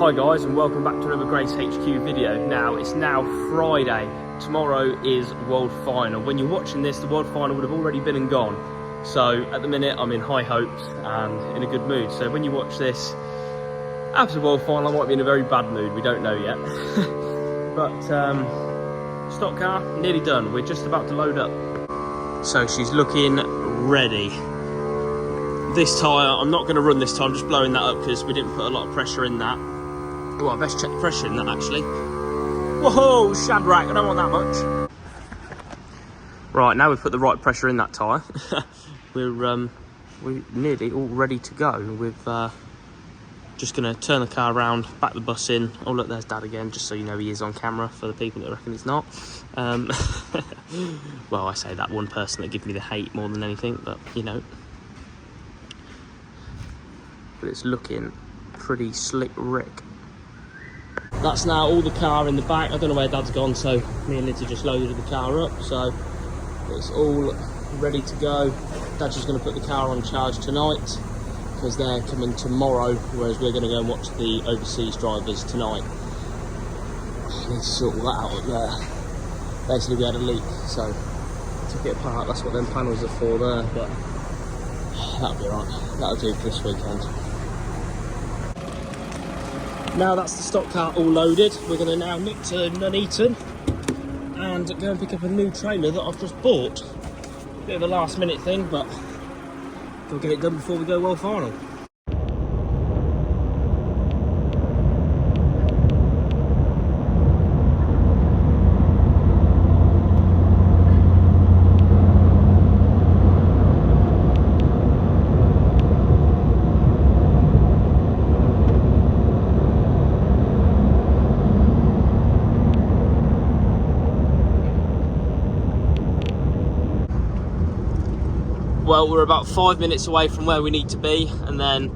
Hi guys, and welcome back to another GraysHQ video. Now, it's now Friday. Tomorrow is World Final. When you're watching this, the World Final would have already been and gone. So, at the minute, I'm in high hopes and in a good mood. So, when you watch this, after the World Final, I might be in a very bad mood. We don't know yet. But, stock car, nearly done. We're just about to load up. So, she's looking ready. This tyre, I'm not going to run this tyre, I'm just blowing that up because we didn't put a lot of pressure in that. Oh, I best check the pressure in that actually. Whoa, Shadrach, I don't want that much. Right, now we've put the right pressure in that tyre. we're nearly all ready to go. We've just going to turn the car around, back the bus in. Oh look, there's Dad again, just so you know he is on camera for the people that reckon he's not. Well, I say that one person that gives me the hate more than anything, but you know. But it's looking pretty slick Rick. That's now all the car in the back. I don't know where Dad's gone, so me and Lindsay just loaded the car up, so it's all ready to go. Dad's just going to put the car on charge tonight because they're coming tomorrow, whereas we're going to go and watch the overseas drivers tonight. I need to sort all that out up there. Basically we had a leak, so took it apart. That's what them panels are for there, but that'll be alright. That'll do for this weekend. Now that's the stock car all loaded, we're going to now nip to Nuneaton and go and pick up a new trailer that I've just bought. Bit of a last minute thing, but we'll get it done before we go World Final. Well, we're about 5 minutes away from where we need to be, and then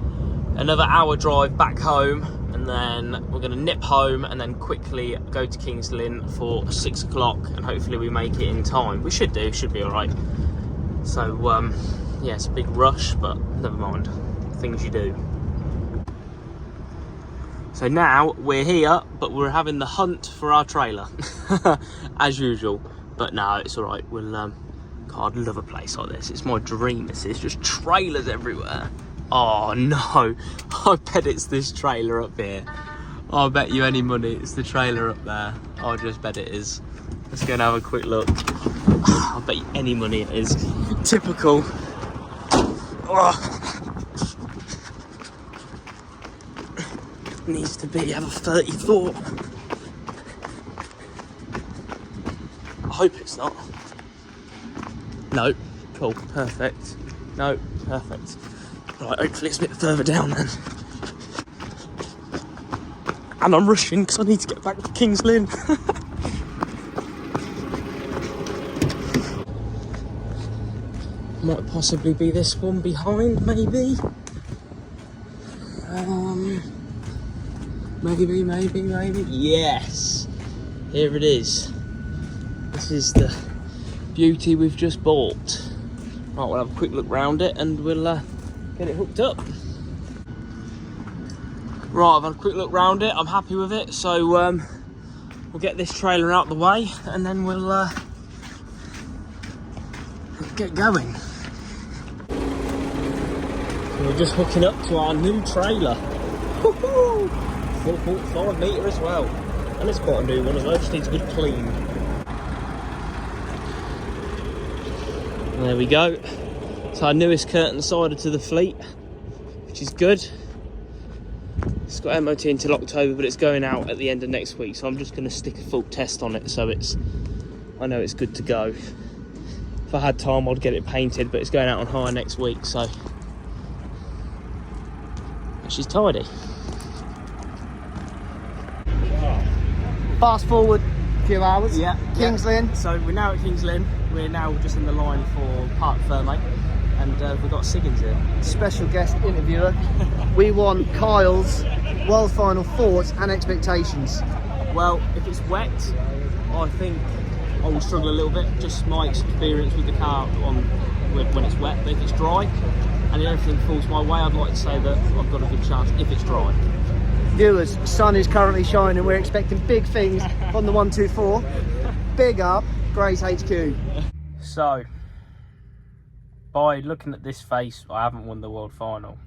another hour drive back home, and then we're going to nip home and then quickly go to King's Lynn for 6 o'clock, and hopefully we make it in time. We should be alright. So yeah, it's a big rush, but never mind, things you do. So now we're here, but we're having the hunt for our trailer as usual, but no, it's alright. We'll God, I love a place like this. It's my dream, this is. Just trailers everywhere. Oh no, I bet it's this trailer up here. I'll bet you any money it's the trailer up there. I just bet it is. Let's go and have a quick look. I'll bet you any money it is. Typical. Oh. Needs to be, have a 30 thought. I hope it's not. No, cool, perfect. No, perfect. Right, hopefully it's a bit further down then. And I'm rushing because I need to get back to King's Lynn. Might possibly be this one behind, maybe. Maybe. Yes! Here it is. This is the beauty we've just bought. Right, we'll have a quick look round it and we'll get it hooked up. Right, I've had a quick look round it. I'm happy with it, so we'll get this trailer out the way and then we'll get going. So we're just hooking up to our new trailer. 4.5 metre as well, and it's quite a new one as well. Just needs a good clean. There we go. It's our newest curtain cider to the fleet, which is good. It's got MOT until October, but it's going out at the end of next week, so I'm just going to stick a full test on it so I know it's good to go. If I had time I'd get it painted, but it's going out on hire next week, so she's tidy. Fast forward a few hours. Yeah. King's Lynn. So we're now at King's Lynn. We're now just in the line for Park Fermé, and we've got Siggins here. Special guest interviewer. We want Kyle's World Final thoughts and expectations. Well, if it's wet, I think I will struggle a little bit. Just my experience with the car when it's wet. But if it's dry and everything falls my way, I'd like to say that I've got a good chance if it's dry. Viewers, sun is currently shining. We're expecting big things from the 124. Big up, GraysHQ. So, by looking at this face, I haven't won the world final.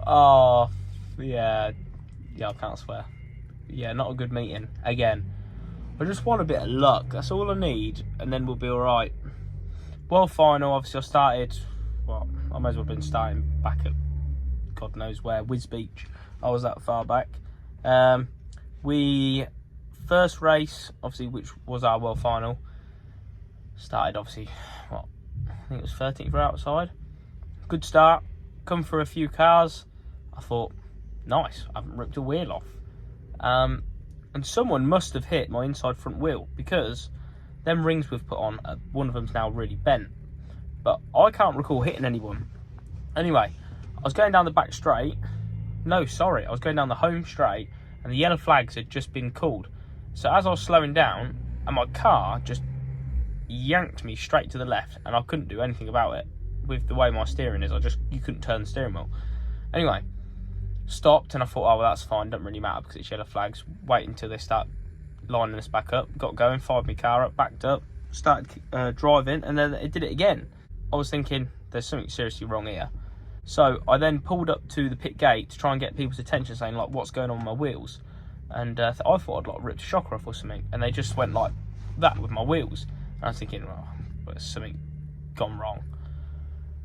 Oh, yeah, I can't swear. Yeah, not a good meeting. Again, I just want a bit of luck. That's all I need, and then we'll be all right. World final, obviously I started, well, I may as well have been starting back at God knows where, Wiz Beach. I was that far back. We first race, obviously, which was our world final, started obviously, what, I think it was 13th for outside. Good start, come for a few cars. I thought, nice, I haven't ripped a wheel off. And someone must have hit my inside front wheel, because them rings we've put on, one of them's now really bent. But I can't recall hitting anyone. Anyway, I was going down the back straight. No, sorry, I was going down the home straight, and the yellow flags had just been called. So as I was slowing down, and my car just yanked me straight to the left, and I couldn't do anything about it. With the way my steering is, you couldn't turn the steering wheel. Anyway, stopped, and I thought, oh well, that's fine, doesn't really matter because it's yellow flags. Wait until they start lining us back up. Got going, fired my car up, backed up, started driving, and then it did it again. I was thinking, there's something seriously wrong here. So I then pulled up to the pit gate to try and get people's attention, saying like, what's going on with my wheels? And I thought I'd like ripped a shocker off or something, and they just went like that with my wheels. And I was thinking, oh, there's something gone wrong.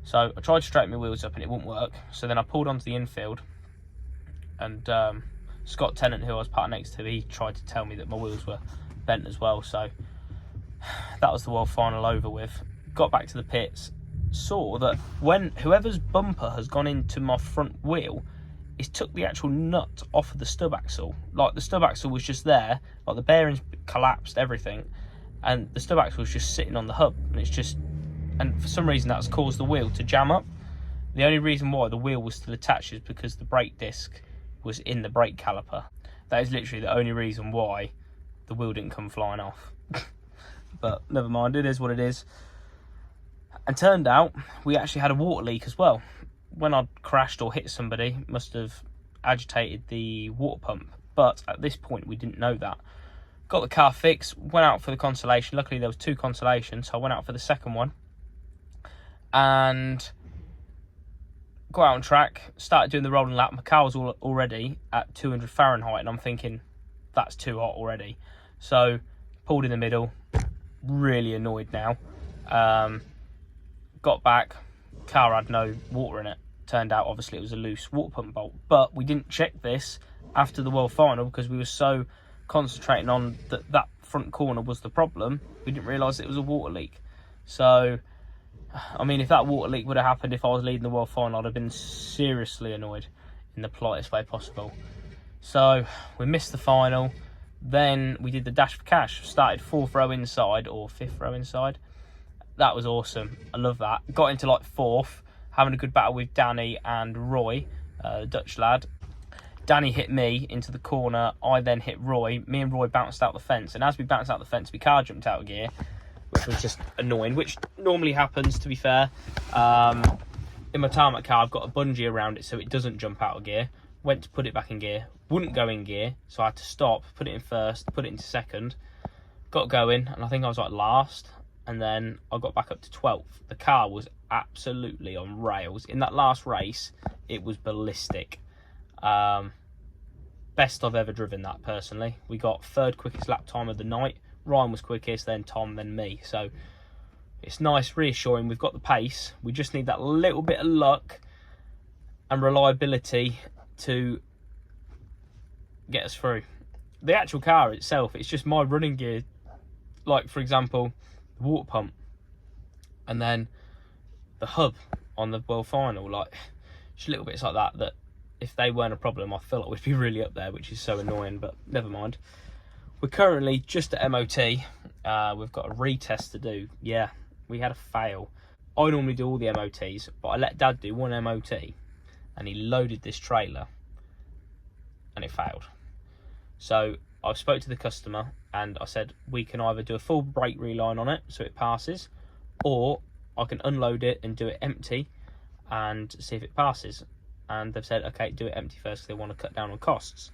So I tried to straighten my wheels up and it wouldn't work. So then I pulled onto the infield, and Scott Tennant, who I was parked next to, he tried to tell me that my wheels were bent as well. So that was the world final over with. Got back to the pits, saw that when whoever's bumper has gone into my front wheel, it's took the actual nut off of the stub axle. Like the stub axle was just there, like the bearings collapsed, everything, and the stub axle was just sitting on the hub, and for some reason that's caused the wheel to jam up. The only reason why the wheel was still attached is because the brake disc was in the brake caliper. That is literally the only reason why the wheel didn't come flying off. But never mind, it is what it is. And turned out we actually had a water leak as well. When I'd crashed or hit somebody, must have agitated the water pump. But at this point we didn't know that. Got the car fixed, went out for the consolation. Luckily there was 2 consolations, so I went out for the second one. And got out on track, started doing the rolling lap. My car was already at 200 Fahrenheit, and I'm thinking, that's too hot already. So pulled in the middle, really annoyed now. Got back, car had no water in it. Turned out obviously it was a loose water pump bolt, but we didn't check this after the world final because we were so concentrating on that front corner was the problem. We didn't realise it was a water leak. So I mean, if that water leak would have happened if I was leading the world final, I'd have been seriously annoyed in the politest way possible. So we missed the final. Then we did the dash for cash. Started 4th row inside, or 5th row inside. That was awesome. I love that. Got into like 4th, having a good battle with Danny and Roy, the Dutch lad. Danny hit me into the corner. I then hit Roy. Me and Roy bounced out the fence. And as we bounced out the fence, my car jumped out of gear, which was just annoying, which normally happens, to be fair. In my tarmac car, I've got a bungee around it so it doesn't jump out of gear. Went to put it back in gear, wouldn't go in gear, so I had to stop, put it in first, put it into second. Got going, and I think I was like last, and then I got back up to 12th. The car was absolutely on rails. In that last race, it was ballistic. Best I've ever driven that, personally. We got 3rd quickest lap time of the night. Ryan was quickest, then Tom, then me. So it's nice, reassuring. We've got the pace. We just need that little bit of luck and reliability to get us through. The actual car itself, it's just my running gear. Like, for example, the water pump and then the hub on the world final. Like, just little bits like that, that if they weren't a problem, I feel like we'd be really up there, which is so annoying, but never mind. We're currently just at MOT. We've got a retest to do. Yeah, we had a fail. I normally do all the MOTs, but I let Dad do one MOT, and he loaded this trailer, and it failed. So I spoke to the customer, and I said, we can either do a full brake reline on it, so it passes, or I can unload it and do it empty, and see if it passes. and they've said, okay, do it empty first because they want to cut down on costs.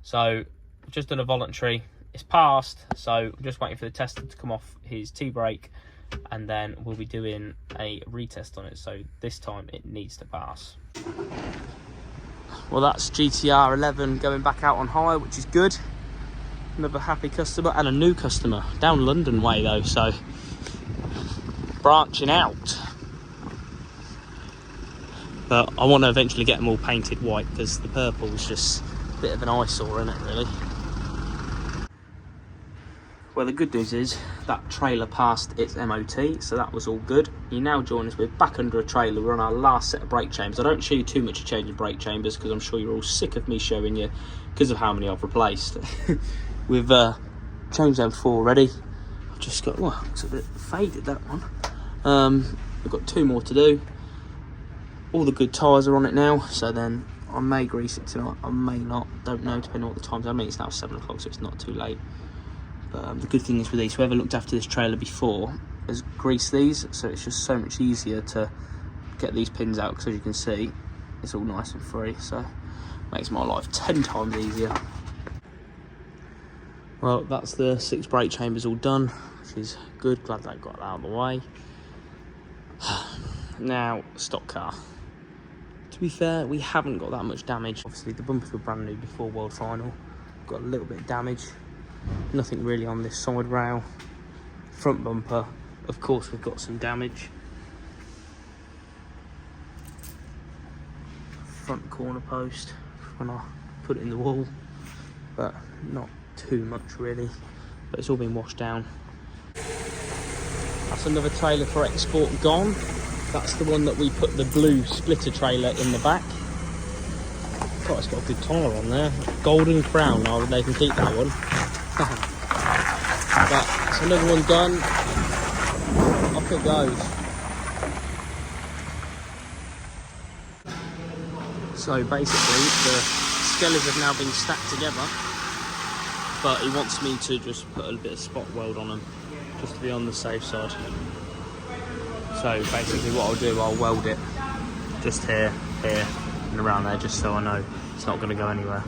So I've just done a voluntary. It's passed, so I'm just waiting for the tester to come off his T-brake, and then we'll be doing a retest on it. So this time it needs to pass. Well, that's GTR 11 going back out on hire, which is good. Another happy customer and a new customer down London way though, so branching out. But I want to eventually get them all painted white because the purple is just a bit of an eyesore, isn't it, really? Well, the good news is that trailer passed its MOT, so that was all good. You now join us, we're back under a trailer. We're on our last set of brake chambers. I don't show you too much of changing brake chambers because I'm sure you're all sick of me showing you because of how many I've replaced. We've changed them 4 already. I've just got, well, it's a bit faded, that one. We've got 2 more to do. All the good tyres are on it now, so then I may grease it tonight, I may not, don't know, depending on what the time's. I mean, it's now 7 o'clock, so it's not too late. But the good thing is with these, whoever looked after this trailer before has greased these, so it's just so much easier to get these pins out, because as you can see, it's all nice and free, so makes my life 10 times easier. Well, that's the 6 brake chambers all done, which is good. Glad they got that out of the way. Now, stock car. To be fair, we haven't got that much damage. Obviously, the bumpers were brand new before World Final. Got a little bit of damage. Nothing really on this side rail. Front bumper, of course, we've got some damage. Front corner post when I put it in the wall, but not too much really. But it's all been washed down. That's another trailer for export gone. That's the one that we put the blue splitter trailer in the back. God, it's got a good tyre on there. Golden crown, now they can keep that one. But it's another one done. Off it goes. So basically, the skellies have now been stacked together, but he wants me to just put a bit of spot weld on them, just to be on the safe side. So basically what I'll do, I'll weld it just here, here and around there, just so I know it's not going to go anywhere.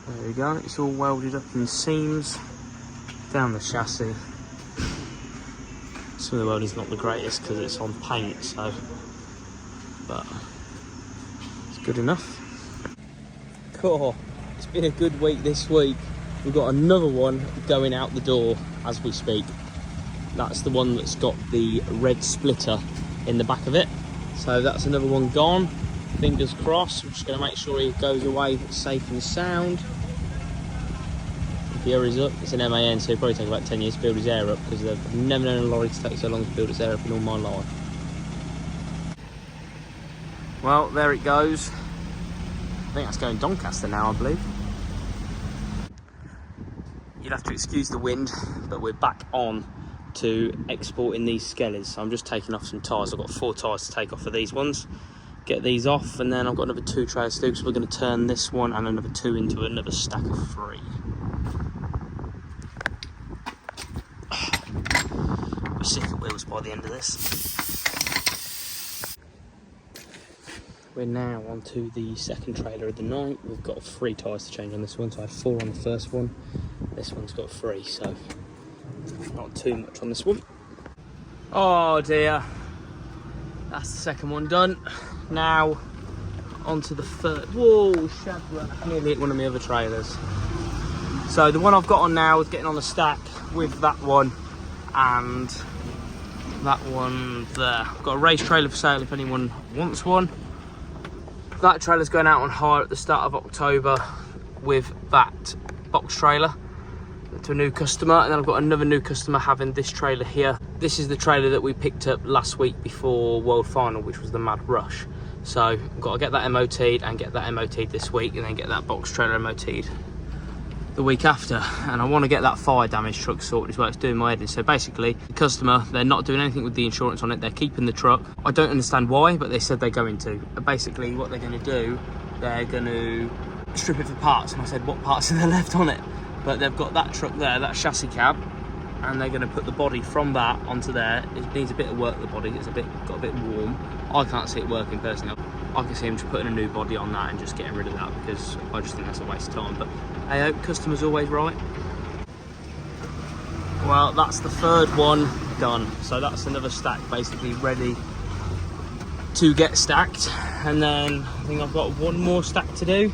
There we go, it's all welded up in seams down the chassis. Some of the welding's not the greatest because it's on paint, so, but it's good enough. Cool, it's been a good week this week. We've got another one going out the door as we speak. That's the one that's got the red splitter in the back of it. So that's another one gone. Fingers crossed. I'm just going to make sure he goes away safe and sound. If he hurries up, it's an MAN, so it'll probably take about 10 years to build his air up, because I've never known a lorry to take so long to build its air up in all my life. Well, there it goes. I think that's going Doncaster now, I believe. You'll have to excuse the wind, but we're back on to exporting these skellies. So I'm just taking off some tyres. I've got 4 tyres to take off of these ones, get these off, and then I've got another 2 trailers to do, so we're going to turn this one and another 2 into another stack of 3. We're sick of wheels by the end of this. We're now on to the second trailer of the night. We've got 3 tyres to change on this one, so I had 4 on the first one. This one's got 3, so not too much on this one. Oh dear, that's the second one done. Now onto the third. Whoa, Shadra, nearly hit one of my other trailers. So the one I've got on now is getting on the stack with that one and that one there. I've got a race trailer for sale if anyone wants one. That trailer's going out on hire at the start of October with that box trailer to a new customer, and then I've got another new customer having this trailer here. This is the trailer that we picked up last week before World Final, which was the Mad Rush. So I've got to get that MOT'd and get that MOT'd this week, and then get that box trailer MOT'd the week after. And I want to get that fire damage truck sorted as well. It's doing my head in. So basically, the customer, they're not doing anything with the insurance on it. They're keeping the truck. I don't understand why, but they said they're going to. Basically, what they're going to do, they're going to strip it for parts. And I said, what parts are there left on it? But they've got that truck there, that chassis cab, and they're going to put the body from that onto there. It needs a bit of work, the body, it's got a bit warm. I can't see it working personally. I can see him just putting a new body on that and just getting rid of that, because I just think that's a waste of time. But hey, I hope customer's always right. Well, that's the third one done. So that's another stack basically ready to get stacked. And then I think I've got one more stack to do.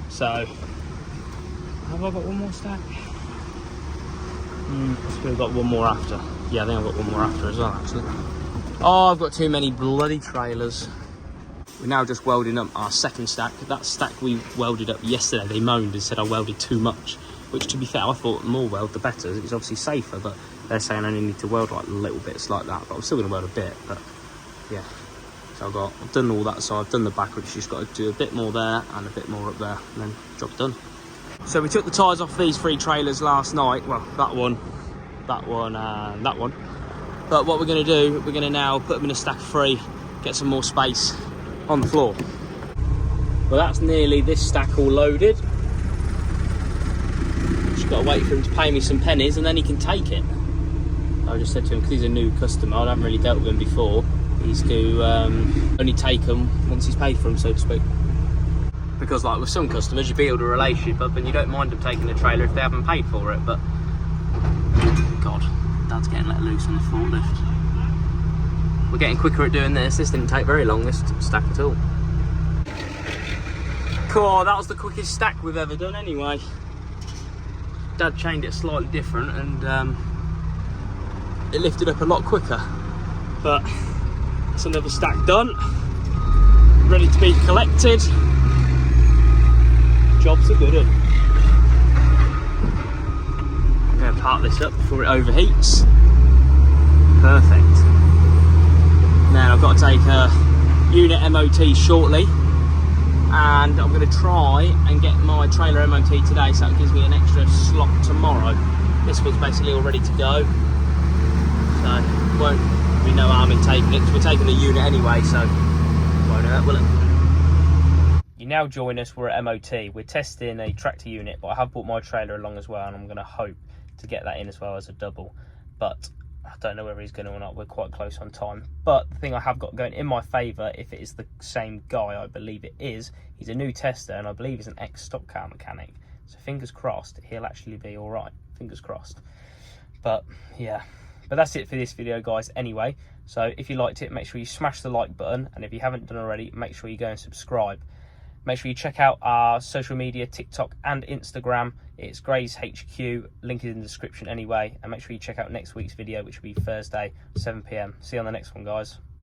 So, have I got one more stack? I've still got one more after. Yeah, I think I've got one more after as well, actually. Oh, I've got too many bloody trailers. We're now just welding up our second stack. That stack we welded up yesterday, they moaned and said I welded too much. Which, to be fair, I thought the more weld, the better. It's obviously safer, but they're saying I only need to weld like little bits like that. But I'm still going to weld a bit, but yeah. So I've done all that, so I've done the back, which just got to do a bit more there and a bit more up there, and then job done. So we took the tyres off these 3 trailers last night. Well, that one, and that one. But what we're going to do, we're going to now put them in a stack of 3, get some more space on the floor. Well, that's nearly this stack all loaded. Just got to wait for him to pay me some pennies and then he can take it. I just said to him, because he's a new customer, I haven't really dealt with him before, he's to only take them once he's paid for them, so to speak. Because like with some customers, you build a relationship up and you don't mind them taking the trailer if they haven't paid for it, but God, Dad's getting let loose on the forklift. We're getting quicker at doing this. This didn't take very long, this stack at all. Cool, that was the quickest stack we've ever done anyway. Dad chained it slightly different and it lifted up a lot quicker. But it's another stack done, ready to be collected. Job's a good one. I'm going to park this up before it overheats. Perfect. Now I've got to take a unit MOT shortly, and I'm going to try and get my trailer MOT today, so that gives me an extra slot tomorrow. This one's basically all ready to go, so won't be no harm in taking it, because we're taking the unit anyway, so won't hurt, will it? You now join us, we're at MOT. We're testing a tractor unit, but I have brought my trailer along as well, and I'm going to hope to get that in as well as a double, but I don't know whether he's going to or not. We're quite close on time. But the thing I have got going in my favour, if it is the same guy, I believe it is, he's a new tester, and I believe he's an ex-stock car mechanic. So fingers crossed, he'll actually be all right. Fingers crossed. But yeah, but that's it for this video, guys, anyway. So if you liked it, make sure you smash the like button, and if you haven't done already, make sure you go and subscribe. Make sure you check out our social media, TikTok and Instagram. It's GraysHQ, link is in the description anyway. And make sure you check out next week's video, which will be Thursday, 7 PM. See you on the next one, guys.